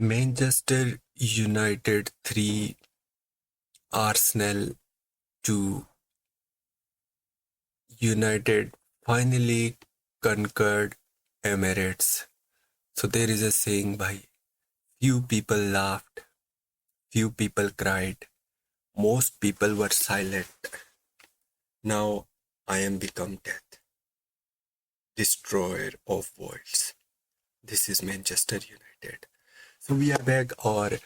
Manchester United 3, Arsenal 2. United finally conquered Emirates. So there is a saying, bhai, few people laughed, few people cried, most people were silent. Now I am become death, destroyer of worlds. This is Manchester United. So we are back और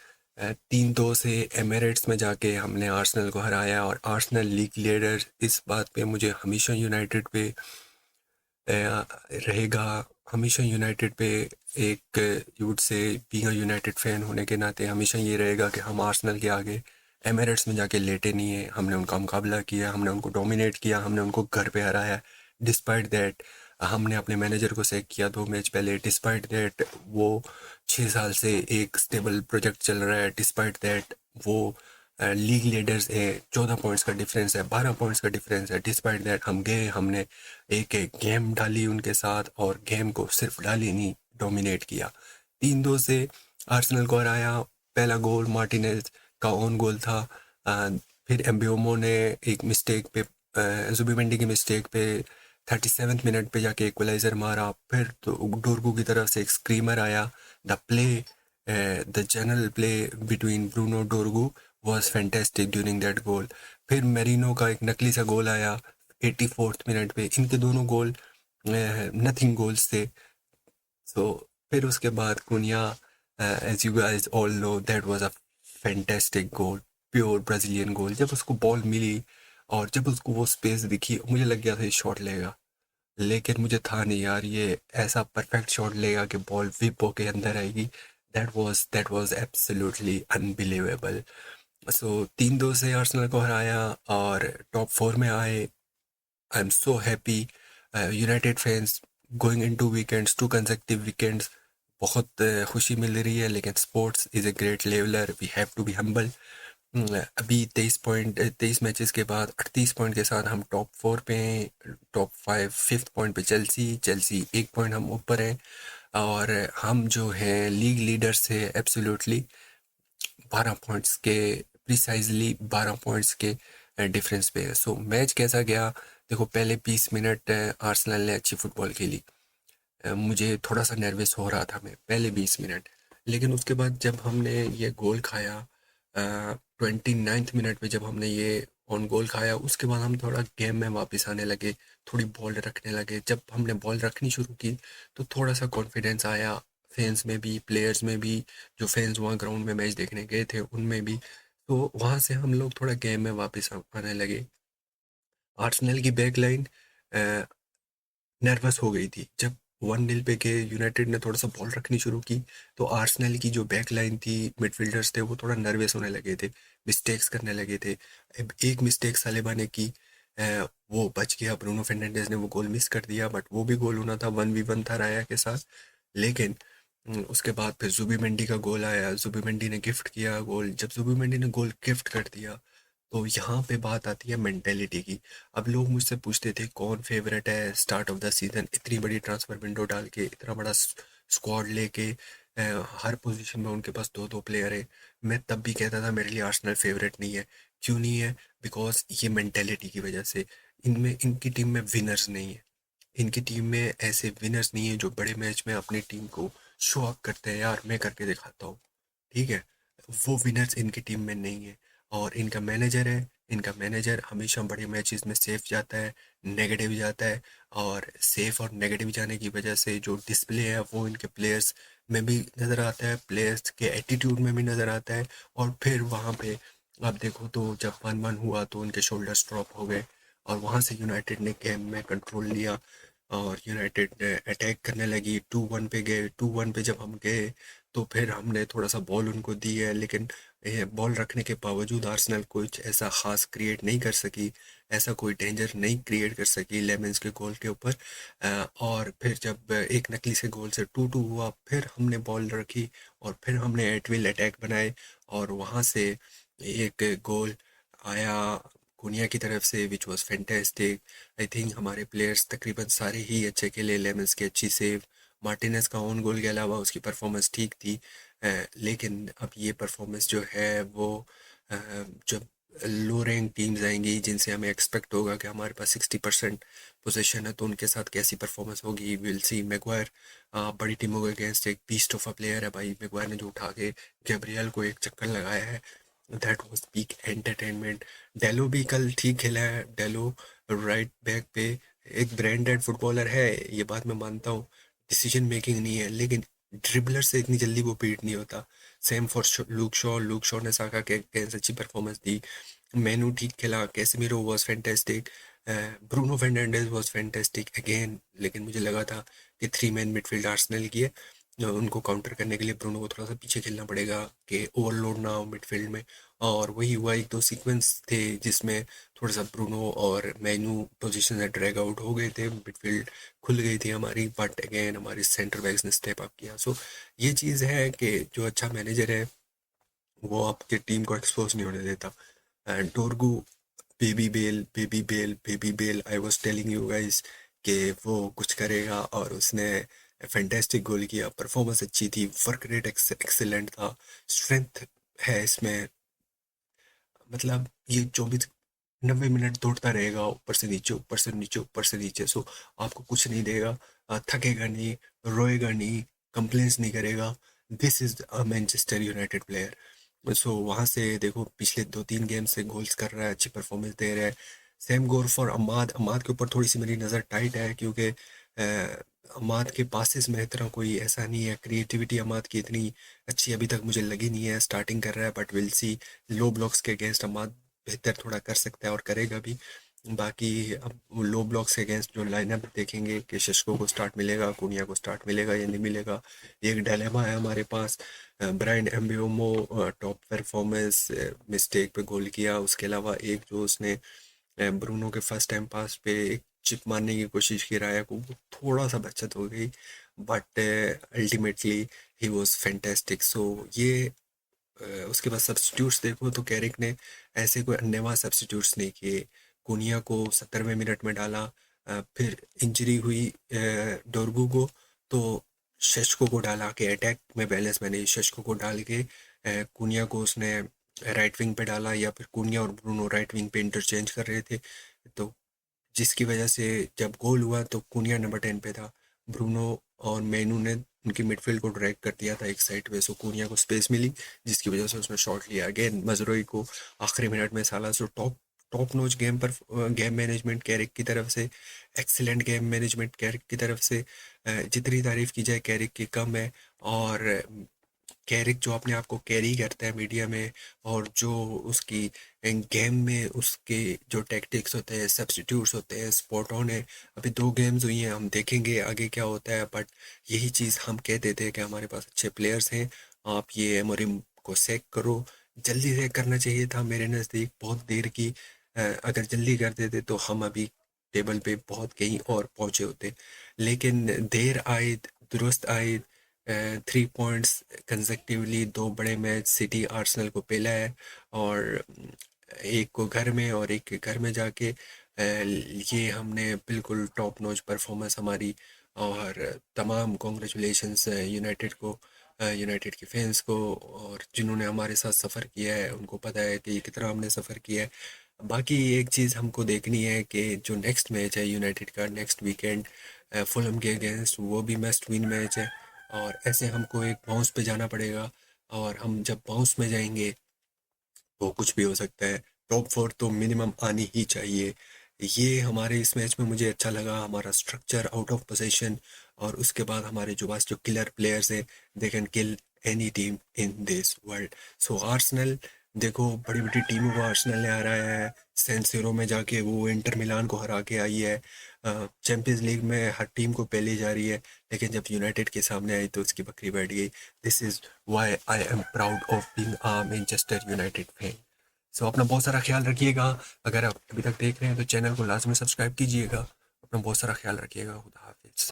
3-2 से Emirates में जाके हमने Arsenal को हराया और Arsenal league leader इस बात पे मुझे हमेशा यूनाइटेड पे रहेगा, हमेशा यूनाइटेड पे एक यूड से बीइंग यूनाइटेड फैन होने के नाते हमेशा ये रहेगा कि हम आर्सेनल के आगे एमिरेट्स में जाके लेटे नहीं है। हमने उनका मुकाबला किया, हमने उनको डोमिनेट किया, हमने उनको घर पे हराया। डिस्पाइट दैट हमने अपने मैनेजर को सेक किया 2 मैच पहले। डिस्पाइट दैट वो 6 साल से एक स्टेबल प्रोजेक्ट चल रहा है। डिस्पाइट दैट वो लीग लीडर्स है, 14 पॉइंट्स का डिफरेंस है, 12 पॉइंट्स का डिफरेंस है। डिस्पाइट दैट हम गए, हमने एक एक गेम डाली उनके साथ और गेम को सिर्फ डाली नहीं, डोमिनेट किया। 3-2 से आर्सेनल को हराया। पहला गोल मार्टिनेज का ओन गोल था। फिर एम्ब्यूमो ने एक मिस्टेक पे, जुबिमेंडी की मिस्टेक पे 37 मिनट पे जाके इक्वलाइजर मारा। फिर तो डोरगू की तरफ से एक स्क्रीमर आया। The general play between Bruno डोरगू was fantastic during that goal। फिर मेरिनो का एक नकली सा गोल आया 84th मिनट पे। इनके दोनों गोल नथिंग गोल्स थे। सो फिर उसके बाद Cunha, as you guys all know, that was a fantastic goal, pure Brazilian goal. जब उसको बॉल मिली और जब उसको वो स्पेस दिखी, मुझे लग गया था ये शॉट लेगा, लेकिन मुझे था नहीं यार ये ऐसा परफेक्ट शॉट लेगा कि बॉल विप होके अंदर आएगी। That was absolutely unbelievable. So 3-2 से आर्सेनल को हराया और टॉप 4 में आए। I am so happy. United fans going into weekends, 2 consecutive weekends, बहुत खुशी मिल रही है। लेकिन sports is a great leveller, we have to be humble. अभी 23 मैचेस के बाद 38 पॉइंट के साथ हम टॉप 4 पे हैं। टॉप 5 5th पॉइंट पे चेल्सी 1 पॉइंट हम ऊपर हैं। और हम जो हैं लीग लीडर से एब्सोल्युटली 12 पॉइंट्स के, प्रिसाइजली 12 पॉइंट्स के डिफरेंस पे है। सो मैच कैसा गया देखो, पहले 20 मिनट आर्सेनल ने अच्छी फुटबॉल खेली। मुझे थोड़ा सा नर्वस हो रहा था मैं पहले 20 मिनट, लेकिन उसके बाद जब हमने ये गोल खाया 29th मिनट पे, जब हमने ये ऑन गोल खाया, उसके बाद हम थोड़ा गेम में वापस आने लगे, थोड़ी बॉल रखने लगे। जब हमने बॉल रखनी शुरू की तो थोड़ा सा कॉन्फिडेंस आया, फैंस में भी, प्लेयर्स में भी, जो फैंस वहाँ ग्राउंड में मैच देखने गए थे उनमें भी। तो वहाँ से हम लोग थोड़ा गेम में वापस आने लगे। आर्सेनल की बैक लाइन नर्वस हो गई थी जब 1-0 पे के यूनाइटेड ने थोड़ा सा बॉल रखनी शुरू की। तो आर्सेनल की जो बैक लाइन थी, मिडफील्डर्स थे, वो थोड़ा नर्वस होने लगे थे, मिस्टेक्स करने लगे थे। अब एक मिस्टेक सालेबा ने की, वो बच गया, ब्रूनो फर्नांडिस ने वो गोल मिस कर दिया, बट वो भी गोल होना था, 1v1 था राया के साथ। लेकिन उसके बाद फिर जुबिमेंडी का गोल आया, जुबिमेंडी ने गिफ्ट किया गोल। जब जुबिमेंडी ने गोल गिफ्ट कर दिया तो यहाँ पे बात आती है मेंटेलिटी की। अब लोग मुझसे पूछते थे कौन फेवरेट है स्टार्ट ऑफ द सीजन, इतनी बड़ी ट्रांसफर विंडो डाल के, इतना बड़ा स्क्वाड लेके, हर पोजीशन में उनके पास 2-2 प्लेयर है। मैं तब भी कहता था मेरे लिए आर्सेनल फेवरेट नहीं है। क्यों नहीं है? बिकॉज ये मेंटेलिटी की वजह से। इनमें, इनकी टीम में विनर्स नहीं है। इनकी टीम में ऐसे विनर्स नहीं है जो बड़े मैच में अपनी टीम को शो ऑफ करते हैं, यार मैं करके दिखाता हूँ, ठीक है। वो विनर्स इनकी टीम में नहीं है। और इनका मैनेजर है, इनका मैनेजर हमेशा बड़े मैचेस में सेफ जाता है, नेगेटिव जाता है। और सेफ और नेगेटिव जाने की वजह से जो डिस्प्ले है वो इनके प्लेयर्स में भी नज़र आता है, प्लेयर्स के एटीट्यूड में भी नज़र आता है। और फिर वहाँ पे आप देखो तो जब 1-1 हुआ तो उनके शोल्डर्स ड्रॉप हो गए और वहाँ से यूनाइटेड ने गेम में कंट्रोल लिया और यूनाइटेड अटैक करने लगी। 2-1 पे गए, 2-1 पे जब हम गए तो फिर हमने थोड़ा सा बॉल उनको दी है, लेकिन बॉल रखने के बावजूद आर्सेनल कुछ ऐसा खास क्रिएट नहीं कर सकी, ऐसा कोई डेंजर नहीं क्रिएट कर सकी लेमेंस के गोल के ऊपर। और फिर जब एक नकली से गोल से 2-2 हुआ, फिर हमने बॉल रखी और फिर हमने एट विल अटैक बनाए और वहाँ से एक गोल आया कुनिया की तरफ से, which was fantastic. I think हमारे प्लेयर्स तकरीबन सारे ही अच्छे खेले, लेमेंस की अच्छी सेव, मार्टिनेज का ऑन गोल के अलावा उसकी परफॉर्मेंस ठीक थी। लेकिन अब ये परफॉर्मेंस जो है वो अ, जब लो रैंक टीम्स आएंगी जिनसे हमें एक्सपेक्ट होगा कि हमारे पास 60% पोजीशन है, तो उनके साथ कैसी परफॉर्मेंस होगी विल सी। मैगवायर बड़ी टीमों के अगेंस्ट एक बीस्ट ऑफ अ प्लेयर है भाई। मैगवायर ने जो उठा के गैब्रियल को एक चक्कर लगाया है, दैट वाज पीक एंटरटेनमेंट। डेलो भी कल ठीक खेला है। डेलो राइट बैक पे एक ब्रांडेड फुटबॉलर है, ये बात मैं मानता हूँ। डिसीजन मेकिंग नहीं है, लेकिन ड्रिबलर से इतनी जल्दी वो बीट नहीं होता। सेम फॉर लूक शॉ ने साका के अगेंस्ट अच्छी परफॉर्मेंस दी। मेनू ठीक खेला। Casemiro was fantastic. Bruno Fernandes was fantastic again. लेकिन मुझे लगा था कि थ्री मैन मिडफील्ड आर्सेनल की है, उनको काउंटर करने के लिए ब्रूनो को थोड़ा सा पीछे खेलना पड़ेगा कि ओवरलोड ना हो मिडफील्ड में। और वही हुआ, एक दो सीक्वेंस थे जिसमें थोड़ा सा ब्रूनो और मेनू पोजीशन से ड्रैग आउट हो गए थे, मिडफील्ड खुल गई थी हमारी। बट अगेन हमारी सेंटर बैक्स ने स्टेप अप किया। सो ये चीज़ है कि जो अच्छा मैनेजर है वो आपके टीम को एक्सपोज नहीं होने देता। And Dorgu, baby bell, I was telling you guys कि वो कुछ करेगा, और उसने फैंटेस्टिक गोल किया। परफॉर्मेंस अच्छी थी, वर्क रेट एक्सेलेंट था, स्ट्रेंथ है इसमें। मतलब ये 24 90 मिनट दौड़ता रहेगा, ऊपर से नीचे, ऊपर से नीचे, ऊपर से नीचे। सो आपको कुछ नहीं देगा, थकेगा नहीं, रोएगा नहीं, कंप्लेंट्स नहीं करेगा। This is a Manchester United player. So वहाँ से देखो पिछले 2-3 गेम से गोल्स कर रहा है, अच्छी परफॉर्मेंस दे रहा है। Same goal for अमाद। अमाद के ऊपर थोड़ी सी मेरी नज़र टाइट है, क्योंकि अमाद के पासिस में इतना कोई ऐसा नहीं है, क्रिएटिविटी अमाद की इतनी अच्छी अभी तक मुझे लगी नहीं है। स्टार्टिंग कर रहा है, but will see. Low blocks के अगेंस्ट अमाद बेहतर थोड़ा कर सकता है और करेगा भी। बाकी अब लो ब्लॉक्स के अगेंस्ट जो लाइनअप देखेंगे कि शशको को स्टार्ट मिलेगा, कुनिया को स्टार्ट मिलेगा या नहीं मिलेगा, ये एक डायलेमा है हमारे पास। ब्रायन एम्बियोमो टॉप परफॉर्मेंस, मिस्टेक पे गोल किया। उसके अलावा एक जो उसने ब्रूनो के फर्स्ट टाइम पास पे एक चिप मारने की कोशिश की, राया को, वो थोड़ा सा बचत हो गई। But ultimately he was fantastic. So ये उसके बाद सब्स्टिट्यूट्स देखो तो कैरिक ने ऐसे कोई अन्यवा सब्स्टिट्यूट्स नहीं किए। कुनिया को 70वें मिनट में डाला। फिर इंजरी हुई डोरगू को, तो शशको को डाला कि अटैक में बैलेंस मैंने शशको को डाल के कुनिया को उसने राइट विंग पे डाला, या फिर कुनिया और ब्रूनो राइट विंग पे इंटरचेंज कर रहे थे। तो जिसकी वजह से जब गोल हुआ तो कुनिया नंबर 10 पे था, ब्रूनो और मेनू ने उनकी मिडफील्ड को ड्रैग कर दिया था एक साइड पे। सो कुनिया को स्पेस मिली, जिसकी वजह से उसने शॉट लिया। अगेन मजरोई को आखिरी मिनट में साला। सो टॉप टॉप नोच गेम पर गेम मैनेजमेंट कैरिक की तरफ से, एक्सीलेंट गेम मैनेजमेंट कैरिक की तरफ से। जितनी तारीफ की जाए कैरिक की कम है। और कैरिक जो अपने आप को कैरी करता है मीडिया में, और जो उसकी गेम में उसके जो टैक्टिक्स होते हैं, सब्स्टिट्यूट्स होते हैं, स्पॉट ऑन है। अभी 2 गेम्स हुई हैं, हम देखेंगे आगे क्या होता है। बट यही चीज़ हम कहते थे कि हमारे पास अच्छे प्लेयर्स हैं, आप ये एमोरिम को सेक करो। जल्दी से करना चाहिए था मेरे नज़दीक, बहुत देर की। अगर जल्दी कर देते तो हम अभी टेबल पे बहुत कहीं और पहुंचे होते। लेकिन देर आयद दुरुस्त आयद। 3 पॉइंट्स कंसेक्टिवली, 2 बड़े मैच सिटी आर्सेनल को पेला है, और एक को घर में और एक के घर में जाके ये हमने बिल्कुल टॉप नॉच परफॉर्मेंस हमारी। और तमाम कॉन्ग्रेचुलेशंस यूनाइटेड को, यूनाइटेड के फैंस को, और जिन्होंने हमारे साथ सफ़र किया है उनको पता है कि कितना हमने सफ़र किया है। बाकी एक चीज़ हमको देखनी है कि जो नेक्स्ट मैच है यूनाइटेड का नेक्स्ट वीकेंड फुलहम के अगेंस्ट, वो भी मस्ट विन मैच है। और ऐसे हमको एक बाउंस पे जाना पड़ेगा, और हम जब बाउंस में जाएंगे तो कुछ भी हो सकता है। टॉप 4 तो मिनिमम आनी ही चाहिए। ये हमारे इस मैच में मुझे अच्छा लगा, हमारा स्ट्रक्चर, आउट ऑफ पोजीशन, और उसके बाद हमारे जो पास जो किलर प्लेयर्स हैं, they can kill any team in this world. So Arsenal, देखो बड़ी बड़ी टीमों को आर्सेनल ने हराया है। सैन सिरो में जाके वो इंटर मिलान को हरा के आई है। चैंपियंस लीग में हर टीम को पहले जा रही है, लेकिन जब यूनाइटेड के सामने आई तो उसकी बकरी बैठ गई। This is why I am proud of being a Manchester United fan. So अपना बहुत सारा ख्याल रखिएगा। अगर आप अभी तक देख रहे हैं तो चैनल को लाजमी सब्सक्राइब कीजिएगा। अपना बहुत सारा ख्याल रखिएगा। खुदा हाफिज।